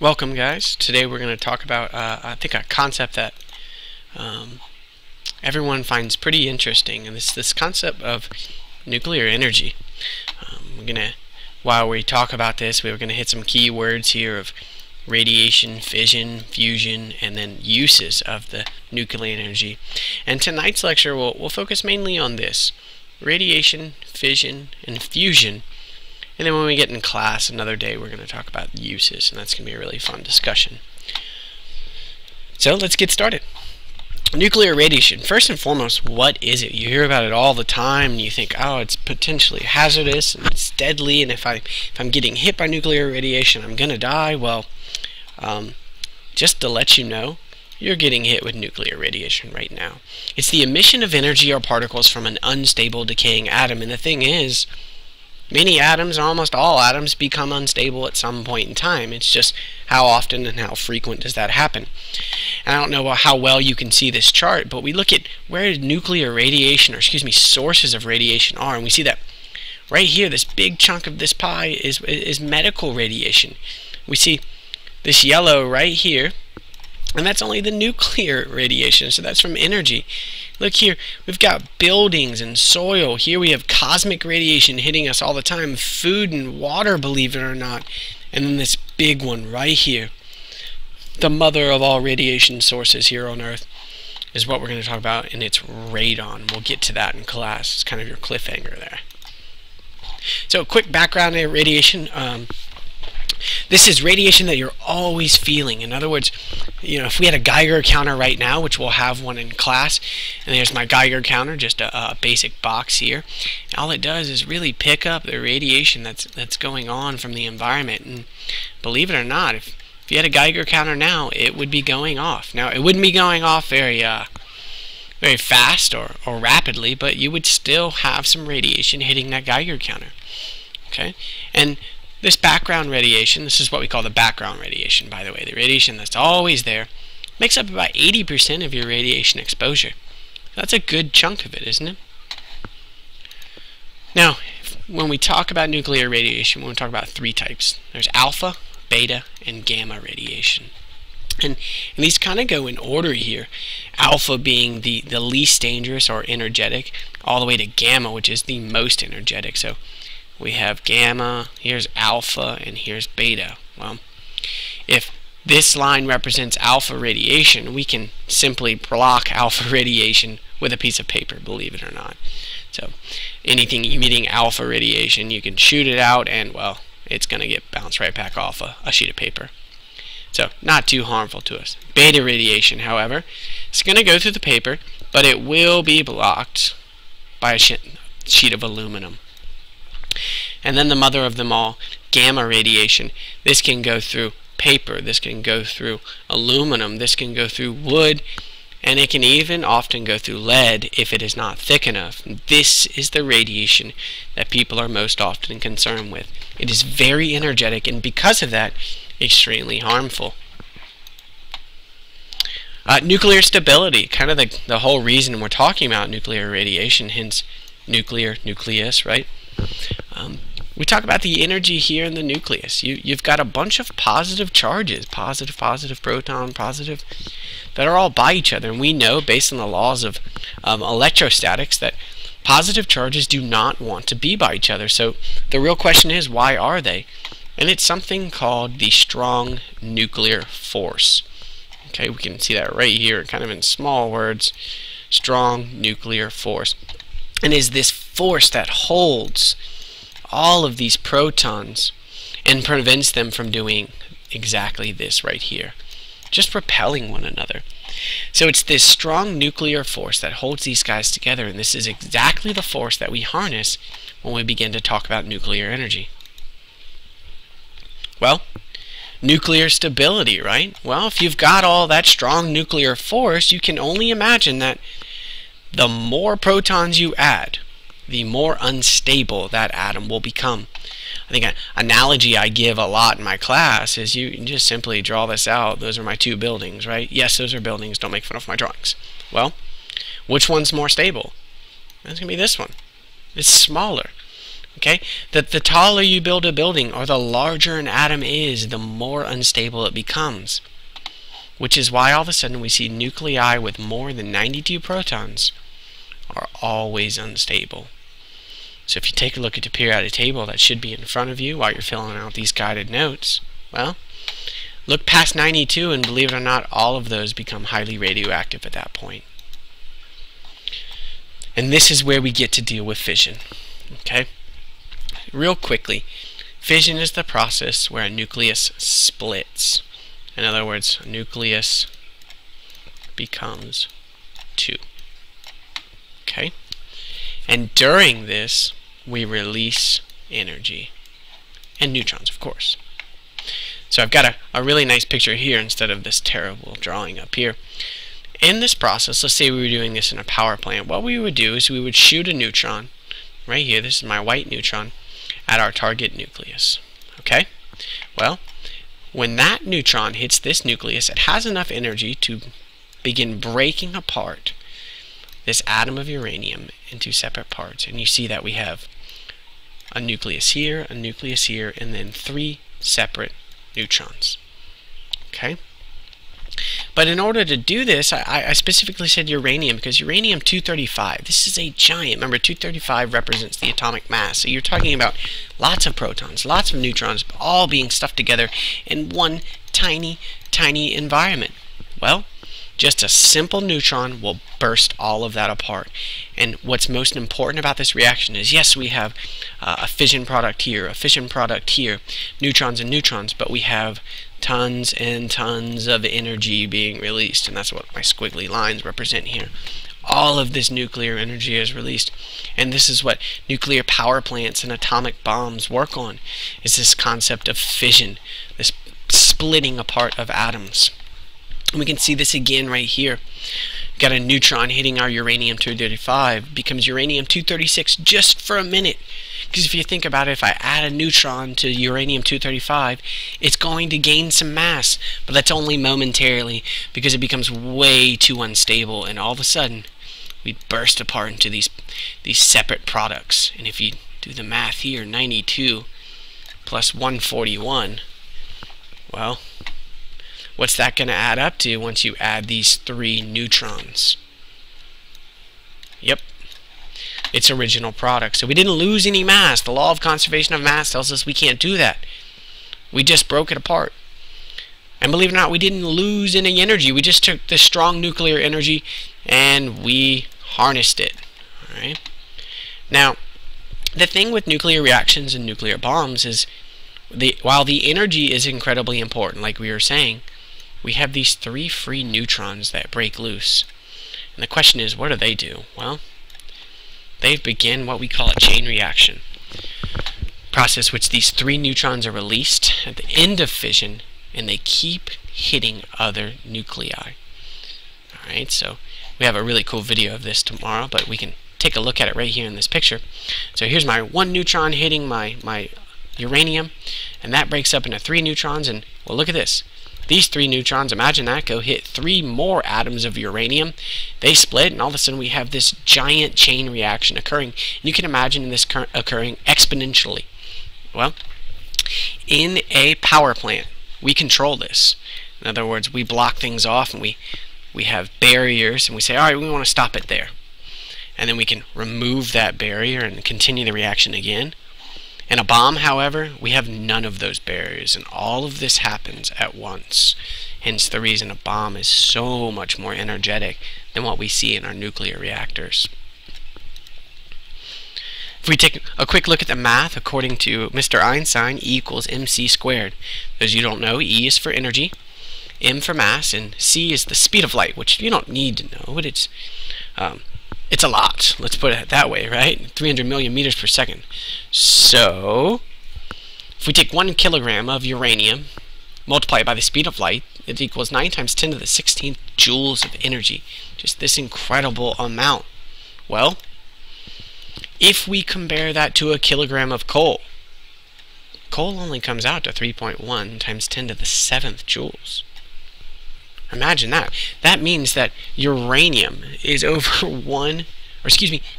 Welcome, guys. Today we're going to talk about, I think, a concept that everyone finds pretty interesting, and it's this concept of nuclear energy. While we talk about this, we're going to hit some key words here of radiation, fission, fusion, and then uses of the nuclear energy. And tonight's lecture will focus mainly on this: radiation, fission, and fusion. And then when we get in class another day, we're going to talk about uses, and that's going to be a really fun discussion. So let's get started. Nuclear radiation. First and foremost, what is it? You hear about it all the time, and you think, oh, it's potentially hazardous, and it's deadly, and if I'm getting hit by nuclear radiation, I'm going to die. Well, just to let you know, you're getting hit with nuclear radiation right now. It's the emission of energy or particles from an unstable decaying atom, and the thing is, many atoms, almost all atoms, become unstable at some point in time. It's just how often and how frequent does that happen. And I don't know how well you can see this chart, but we look at where nuclear radiation, or sources of radiation are, and we see that right here, this big chunk of this pie is medical radiation. We see this yellow right here, and that's only the nuclear radiation, so that's from energy. Look here, we've got buildings and soil. Here we have cosmic radiation hitting us all the time, food and water, believe it or not. And then this big one right here, the mother of all radiation sources here on Earth, is what we're going to talk about, and it's radon. We'll get to that in class. It's kind of your cliffhanger there. So, quick background on radiation. This is radiation that you're always feeling. In other words, if we had a Geiger counter right now, which we'll have one in class, and there's my Geiger counter, just a basic box here. All it does is really pick up the radiation that's going on from the environment. And believe it or not, if you had a Geiger counter now, it would be going off. Now, it wouldn't be going off very fast or rapidly, but you would still have some radiation hitting that Geiger counter. Okay, and this background radiation, this is what we call the background radiation, by the way. The radiation that's always there makes up about 80% of your radiation exposure. That's a good chunk of it, isn't it? Now, when we talk about nuclear radiation, we're going to talk about three types. There's alpha, beta, and gamma radiation. And these kind of go in order here. Alpha being the least dangerous or energetic, all the way to gamma, which is the most energetic. So we have gamma, here's alpha, and here's beta. Well, if this line represents alpha radiation, we can simply block alpha radiation with a piece of paper, believe it or not. So anything emitting alpha radiation, you can shoot it out, and, well, it's going to get bounced right back off a sheet of paper. So not too harmful to us. Beta radiation, however, it's going to go through the paper, but it will be blocked by a sheet of aluminum. And then the mother of them all, gamma radiation. This can go through paper, this can go through aluminum, this can go through wood, and it can even often go through lead if it is not thick enough. This is the radiation that people are most often concerned with. It is very energetic, and because of that, extremely harmful. Nuclear stability, kind of the whole reason we're talking about nuclear radiation, hence nucleus, right? We talk about the energy here in the nucleus. You've got a bunch of positive charges, positive, proton, positive, that are all by each other. And we know, based on the laws of electrostatics, that positive charges do not want to be by each other. So the real question is, why are they? And it's something called the strong nuclear force. Okay, we can see that right here, kind of in small words, strong nuclear force. And is this force that holds all of these protons and prevents them from doing exactly this right here, just repelling one another. So it's this strong nuclear force that holds these guys together, and this is exactly the force that we harness when we begin to talk about nuclear energy. Well, nuclear stability, right? Well, if you've got all that strong nuclear force, you can only imagine that the more protons you add, the more unstable that atom will become. I think an analogy I give a lot in my class is you just simply draw this out. Those are my two buildings, right? Yes, those are buildings. Don't make fun of my drawings. Well, which one's more stable? That's going to be this one. It's smaller. Okay? That the taller you build a building or the larger an atom is, the more unstable it becomes. Which is why all of a sudden we see nuclei with more than 92 protons are always unstable. So if you take a look at the periodic table that should be in front of you while you're filling out these guided notes, well, look past 92 and believe it or not, all of those become highly radioactive at that point. And this is where we get to deal with fission. Okay? Real quickly, fission is the process where a nucleus splits. In other words, a nucleus becomes two. Okay? And during this, we release energy. And neutrons, of course. So I've got a really nice picture here instead of this terrible drawing up here. In this process, let's say we were doing this in a power plant. What we would do is we would shoot a neutron, right here, this is my white neutron, at our target nucleus. Okay? Well, when that neutron hits this nucleus, it has enough energy to begin breaking apart this atom of uranium into separate parts. And you see that we have a nucleus here, and then 3 separate neutrons. Okay? But in order to do this, I specifically said uranium because uranium-235, this is a giant. Remember, 235 represents the atomic mass. So you're talking about lots of protons, lots of neutrons, all being stuffed together in one tiny, tiny environment. Well, just a simple neutron will burst all of that apart. And what's most important about this reaction is, yes, we have a fission product here, a fission product here, neutrons and neutrons, but we have tons and tons of energy being released, and that's what my squiggly lines represent here. All of this nuclear energy is released, and this is what nuclear power plants and atomic bombs work on, is this concept of fission, this splitting apart of atoms. And we can see this again right here. Got a neutron hitting our uranium-235, becomes uranium-236 just for a minute. Because if you think about it, if I add a neutron to uranium-235, it's going to gain some mass, but that's only momentarily because it becomes way too unstable, and all of a sudden we burst apart into these separate products. And if you do the math here, 92 plus 141, well, what's that going to add up to once you add these 3 neutrons? Yep, its original product. So we didn't lose any mass. The law of conservation of mass tells us we can't do that. We just broke it apart. And believe it or not, we didn't lose any energy. We just took this strong nuclear energy and we harnessed it. All right? Now, the thing with nuclear reactions and nuclear bombs is, while the energy is incredibly important, like we were saying, we have these 3 free neutrons that break loose. And the question is, what do? Well, they begin what we call a chain reaction process, which these 3 neutrons are released at the end of fission, and they keep hitting other nuclei. Alright, so we have a really cool video of this tomorrow, but we can take a look at it right here in this picture. So here's my 1 neutron hitting my uranium, and that breaks up into 3 neutrons, and well, look at this. These 3 neutrons, imagine that, go hit 3 more atoms of uranium. They split, and all of a sudden we have this giant chain reaction occurring. And you can imagine this occurring exponentially. Well, in a power plant, we control this. In other words, we block things off, and we have barriers, and we say, all right, we want to stop it there. And then we can remove that barrier and continue the reaction again. In a bomb, however, we have none of those barriers, and all of this happens at once. Hence the reason a bomb is so much more energetic than what we see in our nuclear reactors. If we take a quick look at the math, according to Mr. Einstein, E equals mc squared. Those you don't know, E is for energy, m for mass, and c is the speed of light, which you don't need to know, but it's a lot. Let's put it that way, right? 300 million meters per second. So, if we take 1 kilogram of uranium, multiply it by the speed of light, it equals 9 times 10 to the 16th joules of energy. Just this incredible amount. Well, if we compare that to a kilogram of coal, coal only comes out to 3.1 times 10 to the 7th joules. Imagine that. That means that uranium is over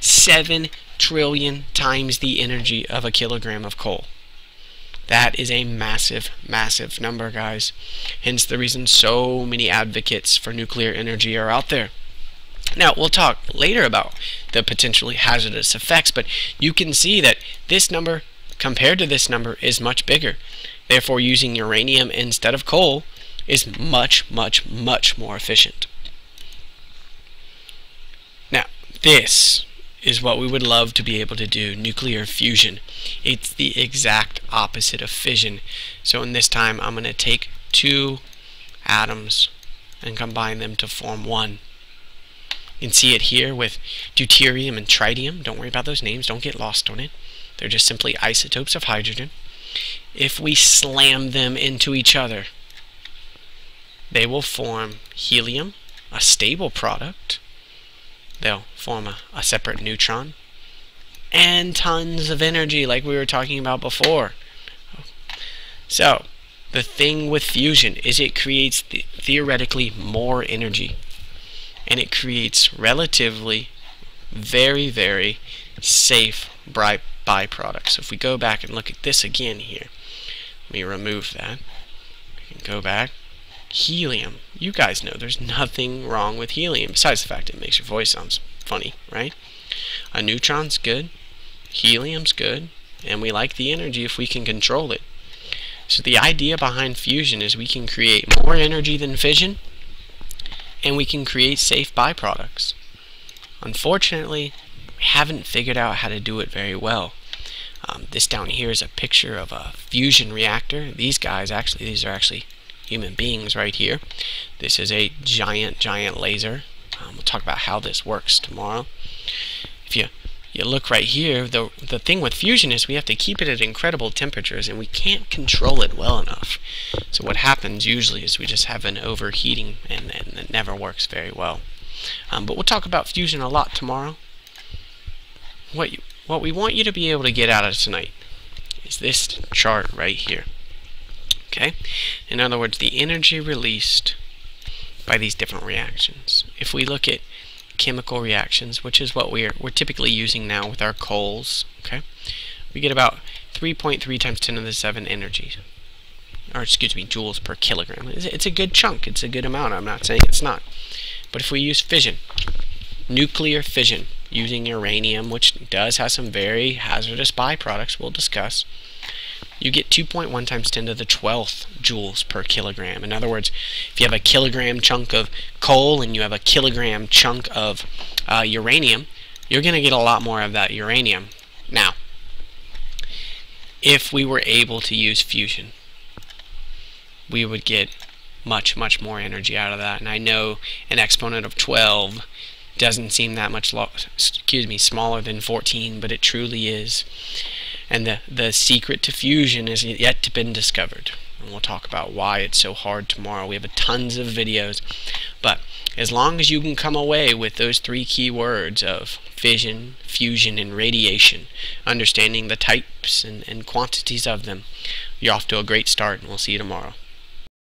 7 trillion times the energy of a kilogram of coal. That is a massive, massive number, guys. Hence the reason so many advocates for nuclear energy are out there. Now, we'll talk later about the potentially hazardous effects, but you can see that this number compared to this number is much bigger. Therefore, using uranium instead of coal is much, much, much more efficient. Now, this is what we would love to be able to do, nuclear fusion. It's the exact opposite of fission. So in this time, I'm going to take two atoms and combine them to form one. You can see it here with deuterium and tritium. Don't worry about those names. Don't get lost on it. They're just simply isotopes of hydrogen. If we slam them into each other, they will form helium, a stable product. They'll form a separate neutron and tons of energy like we were talking about before. So the thing with fusion is it creates theoretically more energy, and it creates relatively very, very safe byproducts. So if we go back and look at this again here, let me remove that. We can go back. Helium. You guys know there's nothing wrong with helium besides the fact it makes your voice sound funny, right? A neutron's good, helium's good, and we like the energy if we can control it. So the idea behind fusion is we can create more energy than fission, and we can create safe byproducts. Unfortunately, we haven't figured out how to do it very well. This down here is a picture of a fusion reactor. These are actually human beings right here. This is a giant laser. We'll talk about how this works tomorrow. If you look right here, the thing with fusion is we have to keep it at incredible temperatures, and we can't control it well enough. So what happens usually is we just have an overheating, and it never works very well. But we'll talk about fusion a lot tomorrow. What we want you to be able to get out of tonight is this chart right here. Okay? In other words, the energy released by these different reactions. If we look at chemical reactions, which is what we're typically using now with our coals, okay, we get about 3.3 times 10 to the 7 energy, or excuse me, joules per kilogram. It's a good chunk. It's a good amount. I'm not saying it's not. But if we use fission, nuclear fission, using uranium, which does have some very hazardous byproducts we'll discuss, you get 2.1 times 10 to the 12th joules per kilogram. In other words, if you have a kilogram chunk of coal and you have a kilogram chunk of uranium, you're going to get a lot more of that uranium. Now, if we were able to use fusion, we would get much, much more energy out of that. And I know an exponent of 12 doesn't seem that much smaller than 14, but it truly is. And the secret to fusion is yet to be discovered. And we'll talk about why it's so hard tomorrow. We have tons of videos. But as long as you can come away with those three key words of fission, fusion, and radiation, understanding the types and quantities of them, you're off to a great start, and we'll see you tomorrow.